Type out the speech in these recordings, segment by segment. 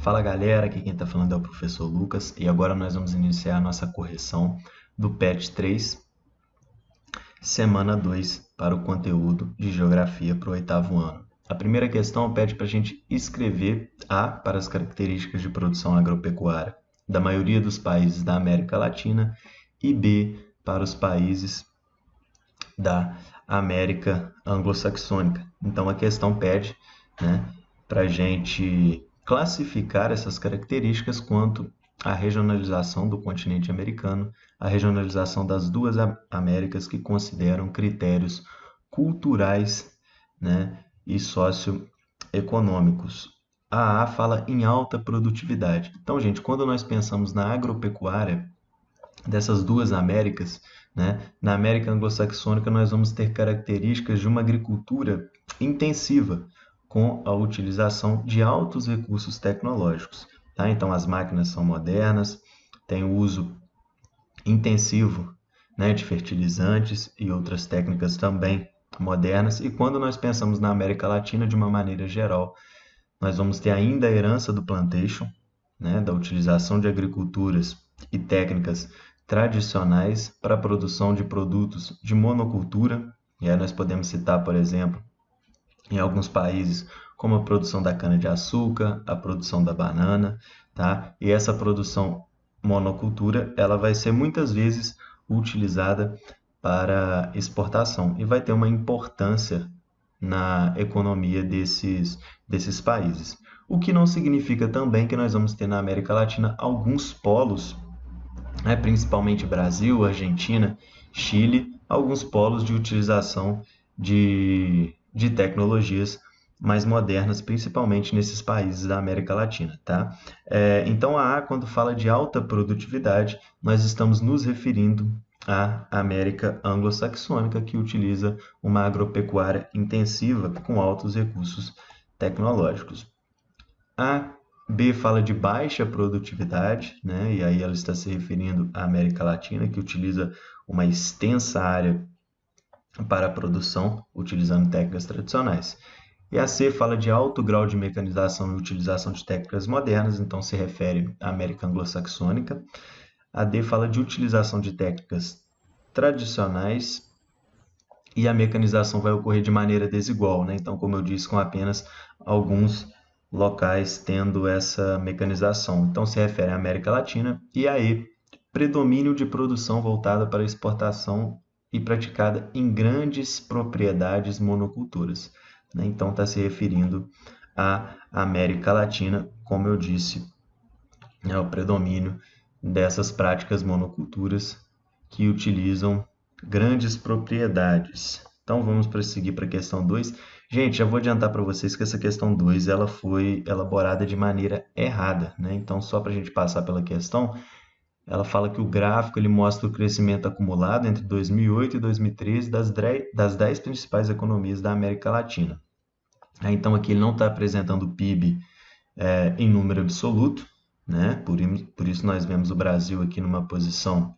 Fala galera, aqui quem está falando é o professor Lucas e agora nós vamos iniciar a nossa correção do PET 3, semana 2, para o conteúdo de Geografia para o oitavo ano. A primeira questão pede para a gente escrever A para as características de produção agropecuária da maioria dos países da América Latina e B para os países da América anglo-saxônica. Então a questão pede, para a gente classificar essas características quanto à regionalização do continente americano, a regionalização das duas Américas que consideram critérios culturais, e socioeconômicos. A fala em alta produtividade. Então, gente, quando nós pensamos na agropecuária dessas duas Américas, na América anglo-saxônica nós vamos ter características de uma agricultura intensiva, com a utilização de altos recursos tecnológicos. Tá? Então, as máquinas são modernas, tem o uso intensivo de fertilizantes e outras técnicas também modernas. E quando nós pensamos na América Latina, de uma maneira geral, nós vamos ter ainda a herança do plantation, da utilização de agriculturas e técnicas tradicionais para a produção de produtos de monocultura. E aí nós podemos citar, por exemplo, em alguns países, como a produção da cana-de-açúcar, a produção da banana, tá? E essa produção monocultura, ela vai ser muitas vezes utilizada para exportação e vai ter uma importância na economia desses países. O que não significa também que nós vamos ter na América Latina alguns polos, principalmente Brasil, Argentina, Chile, alguns polos de utilização de tecnologias mais modernas, principalmente nesses países da América Latina. Tá? Então, quando fala de alta produtividade, nós estamos nos referindo à América anglo-saxônica, que utiliza uma agropecuária intensiva com altos recursos tecnológicos. A B fala de baixa produtividade, e aí ela está se referindo à América Latina, que utiliza uma extensa área para a produção, utilizando técnicas tradicionais. E a C fala de alto grau de mecanização e utilização de técnicas modernas, então se refere à América anglo-saxônica. A D fala de utilização de técnicas tradicionais e a mecanização vai ocorrer de maneira desigual, então, como eu disse, com apenas alguns locais tendo essa mecanização. Então, se refere à América Latina. E a E, predomínio de produção voltada para exportação e praticada em grandes propriedades monoculturas. Então, está se referindo à América Latina, como eu disse, o predomínio dessas práticas monoculturas que utilizam grandes propriedades. Então, vamos prosseguir para a questão 2. Gente, já vou adiantar para vocês que essa questão 2 ela foi elaborada de maneira errada. Então, só para a gente passar pela questão, ela fala que o gráfico ele mostra o crescimento acumulado entre 2008 e 2013 das 10 principais economias da América Latina. Então, aqui ele não está apresentando o PIB em número absoluto, por isso nós vemos o Brasil aqui numa posição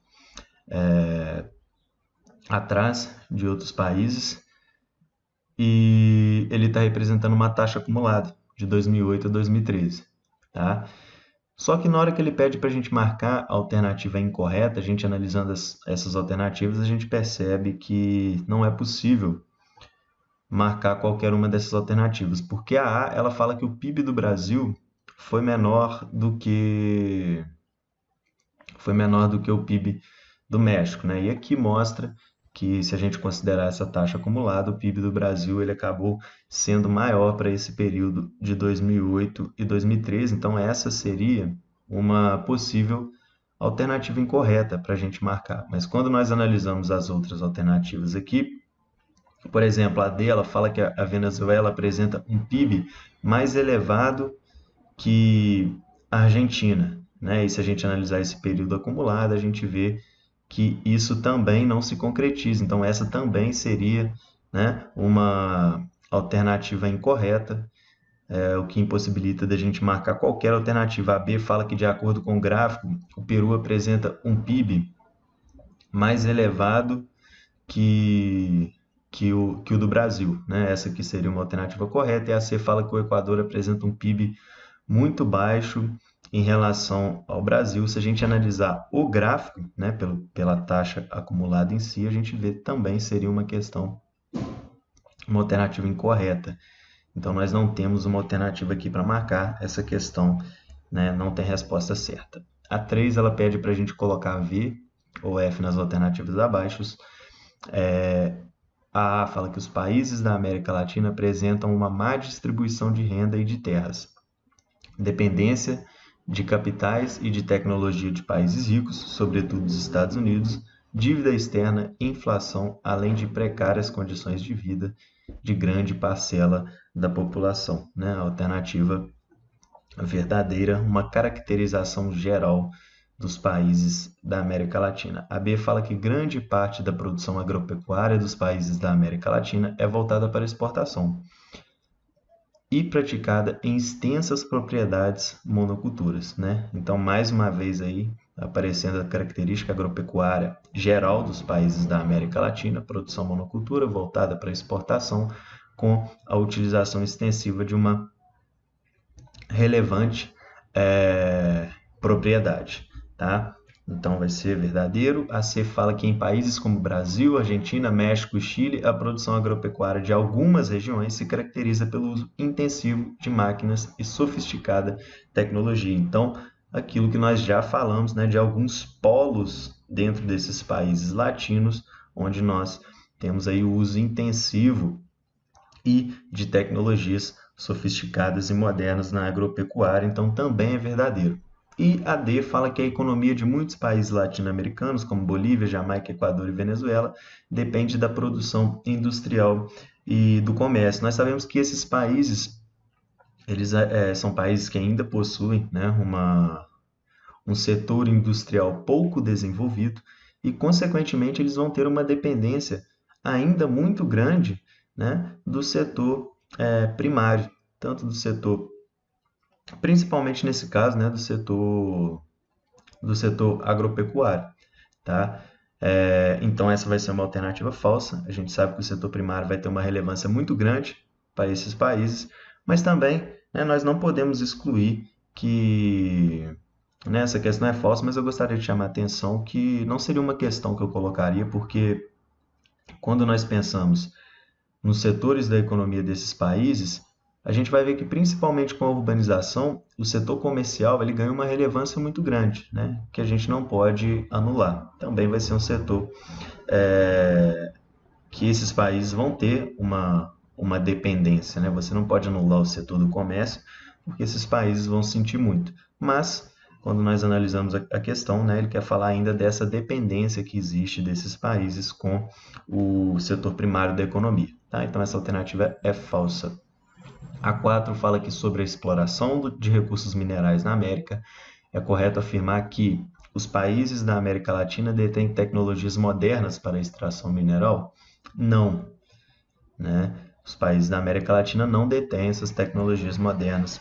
atrás de outros países, e ele está representando uma taxa acumulada de 2008 a 2013. Tá? Só que na hora que ele pede para a gente marcar a alternativa incorreta, a gente analisando essas alternativas, a gente percebe que não é possível marcar qualquer uma dessas alternativas, porque a ela fala que o PIB do Brasil foi menor do que o PIB do México, E aqui mostra que, se a gente considerar essa taxa acumulada, o PIB do Brasil ele acabou sendo maior para esse período de 2008 e 2013. Então, essa seria uma possível alternativa incorreta para a gente marcar. Mas quando nós analisamos as outras alternativas aqui, por exemplo, a D ela fala que a Venezuela apresenta um PIB mais elevado que a Argentina. E se a gente analisar esse período acumulado, a gente vê que isso também não se concretiza. Então, essa também seria uma alternativa incorreta, o que impossibilita da gente marcar qualquer alternativa. A B fala que, de acordo com o gráfico, o Peru apresenta um PIB mais elevado que o do Brasil. Essa aqui seria uma alternativa correta. E a C fala que o Equador apresenta um PIB muito baixo em relação ao Brasil. Se a gente analisar o gráfico, né, pela taxa acumulada em si, a gente vê também seria uma alternativa incorreta. Então, nós não temos uma alternativa aqui para marcar essa questão, né, não tem resposta certa. A 3, ela pede para a gente colocar V ou F nas alternativas abaixo. A A fala que os países da América Latina apresentam uma má distribuição de renda e de terras, dependência de capitais e de tecnologia de países ricos, sobretudo dos Estados Unidos, dívida externa, inflação, além de precárias condições de vida de grande parcela da população. Né? A alternativa verdadeira, uma caracterização geral dos países da América Latina. A B fala que grande parte da produção agropecuária dos países da América Latina é voltada para exportação e praticada em extensas propriedades monoculturas, né? Então, mais uma vez aí, aparecendo a característica agropecuária geral dos países da América Latina, produção monocultura voltada para exportação, com a utilização extensiva de uma relevante propriedade, tá? Então vai ser verdadeiro. A C fala que em países como Brasil, Argentina, México e Chile, a produção agropecuária de algumas regiões se caracteriza pelo uso intensivo de máquinas e sofisticada tecnologia. Então, aquilo que nós já falamos, né, de alguns polos dentro desses países latinos, onde nós temos aí o uso intensivo e de tecnologias sofisticadas e modernas na agropecuária, então também é verdadeiro. E a D fala que a economia de muitos países latino-americanos, como Bolívia, Jamaica, Equador e Venezuela, depende da produção industrial e do comércio. Nós sabemos que esses países, eles são países que ainda possuem, né, um setor industrial pouco desenvolvido e, consequentemente, eles vão ter uma dependência ainda muito grande, né, do setor primário, tanto do setor, principalmente nesse caso, né, do setor agropecuário, tá? Então, essa vai ser uma alternativa falsa. A gente sabe que o setor primário vai ter uma relevância muito grande para esses países, mas também, né, nós não podemos excluir que, né, essa questão é falsa, mas eu gostaria de chamar a atenção que não seria uma questão que eu colocaria, porque quando nós pensamos nos setores da economia desses países, a gente vai ver que, principalmente com a urbanização, o setor comercial ele ganha uma relevância muito grande, né? Que a gente não pode anular. Também vai ser um setor que esses países vão ter uma dependência, né? Você não pode anular o setor do comércio, porque esses países vão sentir muito. Mas, quando nós analisamos a questão, né, ele quer falar ainda dessa dependência que existe desses países com o setor primário da economia. Tá? Então, essa alternativa é falsa. A 4 fala que sobre a exploração de recursos minerais na América, é correto afirmar que os países da América Latina detêm tecnologias modernas para a extração mineral? Não. Né? Os países da América Latina não detêm essas tecnologias modernas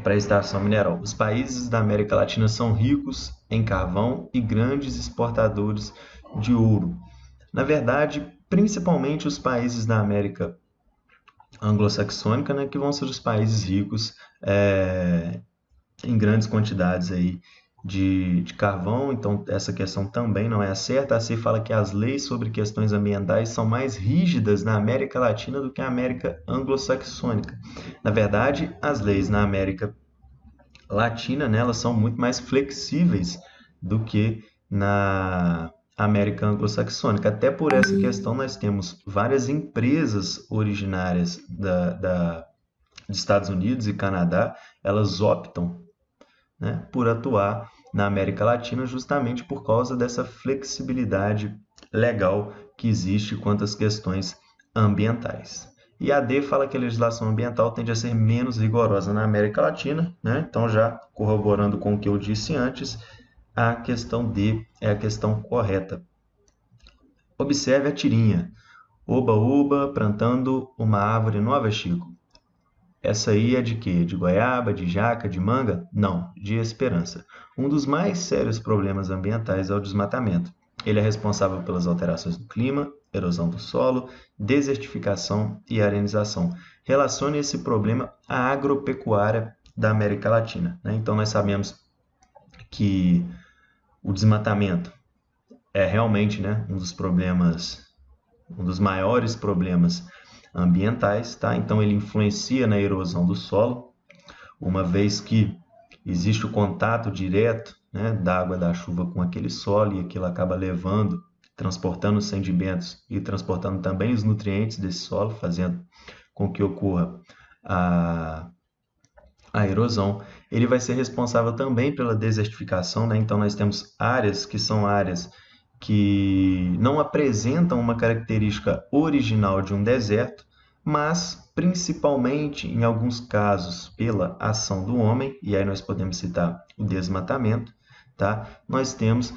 para a extração mineral. Os países da América Latina são ricos em carvão e grandes exportadores de ouro. Na verdade, principalmente os países da América anglo-saxônica, né, que vão ser os países ricos em grandes quantidades aí de carvão. Então, essa questão também não é a certa. A C fala que as leis sobre questões ambientais são mais rígidas na América Latina do que na América anglo-saxônica. Na verdade, as leis na América Latina, né, elas são muito mais flexíveis do que na América anglo-saxônica. Até por essa questão, nós temos várias empresas originárias dos Estados Unidos e Canadá, elas optam, né, por atuar na América Latina justamente por causa dessa flexibilidade legal que existe quanto às questões ambientais. E a D fala que a legislação ambiental tende a ser menos rigorosa na América Latina, né? Então, já corroborando com o que eu disse antes, a questão D é a questão correta. Observe a tirinha. Oba, oba, plantando uma árvore nova, Chico. Essa aí é de quê? De goiaba, de jaca, de manga? Não, de esperança. Um dos mais sérios problemas ambientais é o desmatamento. Ele é responsável pelas alterações do clima, erosão do solo, desertificação e arenização. Relacione esse problema à agropecuária da América Latina, né? Então, nós sabemos que o desmatamento é realmente, né, um dos maiores problemas ambientais, tá? Então, ele influencia na erosão do solo, uma vez que existe o contato direto, né, da água da chuva com aquele solo e aquilo acaba levando, transportando os sedimentos e transportando também os nutrientes desse solo, fazendo com que ocorra a erosão. Ele vai ser responsável também pela desertificação, né? Então, nós temos áreas que são áreas que não apresentam uma característica original de um deserto, mas principalmente em alguns casos pela ação do homem, e aí nós podemos citar o desmatamento, tá? Nós temos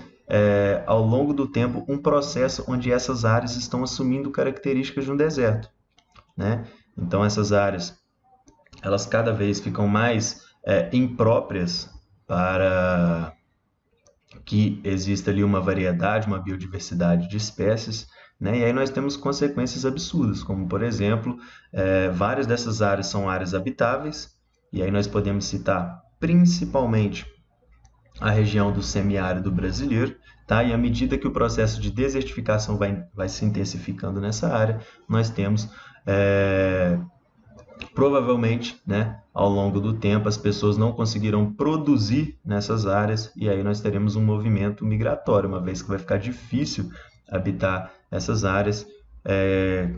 ao longo do tempo um processo onde essas áreas estão assumindo características de um deserto, né? Então essas áreas elas cada vez ficam mais impróprias para que exista ali uma variedade, uma biodiversidade de espécies, né? E aí nós temos consequências absurdas, como por exemplo, várias dessas áreas são áreas habitáveis, e aí nós podemos citar principalmente a região do semiárido brasileiro, tá? E à medida que o processo de desertificação vai se intensificando nessa área, nós temos provavelmente, né, ao longo do tempo, as pessoas não conseguirão produzir nessas áreas e aí nós teremos um movimento migratório, uma vez que vai ficar difícil habitar essas áreas,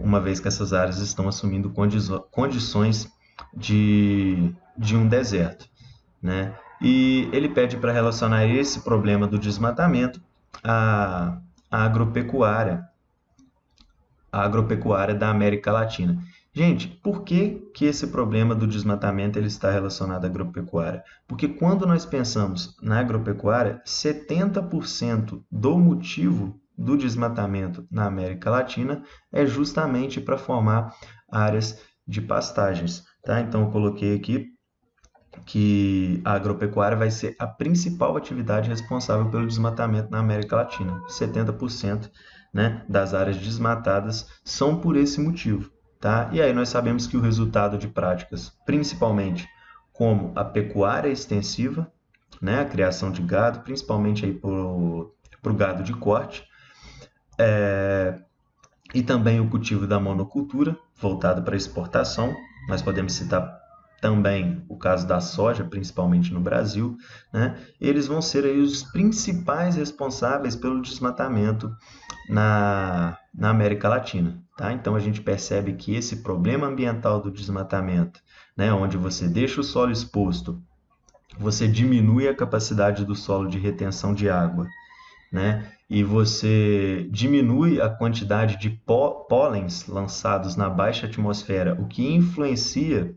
uma vez que essas áreas estão assumindo condições de um deserto, né? E ele pede para relacionar esse problema do desmatamento à agropecuária da América Latina. Gente, por que esse problema do desmatamento ele está relacionado à agropecuária? Porque quando nós pensamos na agropecuária, 70% do motivo do desmatamento na América Latina é justamente para formar áreas de pastagens, tá? Então eu coloquei aqui que a agropecuária vai ser a principal atividade responsável pelo desmatamento na América Latina. 70%, né, das áreas desmatadas são por esse motivo. Tá? E aí nós sabemos que o resultado de práticas, principalmente como a pecuária extensiva, né, a criação de gado, principalmente para o gado de corte, e também o cultivo da monocultura, voltado para exportação. Nós podemos citar também o caso da soja, principalmente no Brasil, né? Eles vão ser aí os principais responsáveis pelo desmatamento na América Latina. Tá? Então a gente percebe que esse problema ambiental do desmatamento, né, onde você deixa o solo exposto, você diminui a capacidade do solo de retenção de água, né, e você diminui a quantidade de pólens lançados na baixa atmosfera, o que influencia,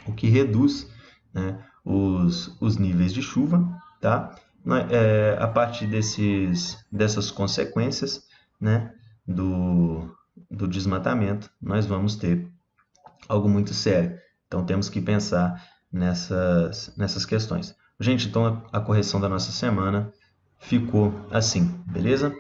o que reduz, né, os níveis de chuva, tá? A partir dessas consequências, né, do desmatamento, nós vamos ter algo muito sério. Então temos que pensar nessas questões. Gente, então a correção da nossa semana ficou assim, beleza?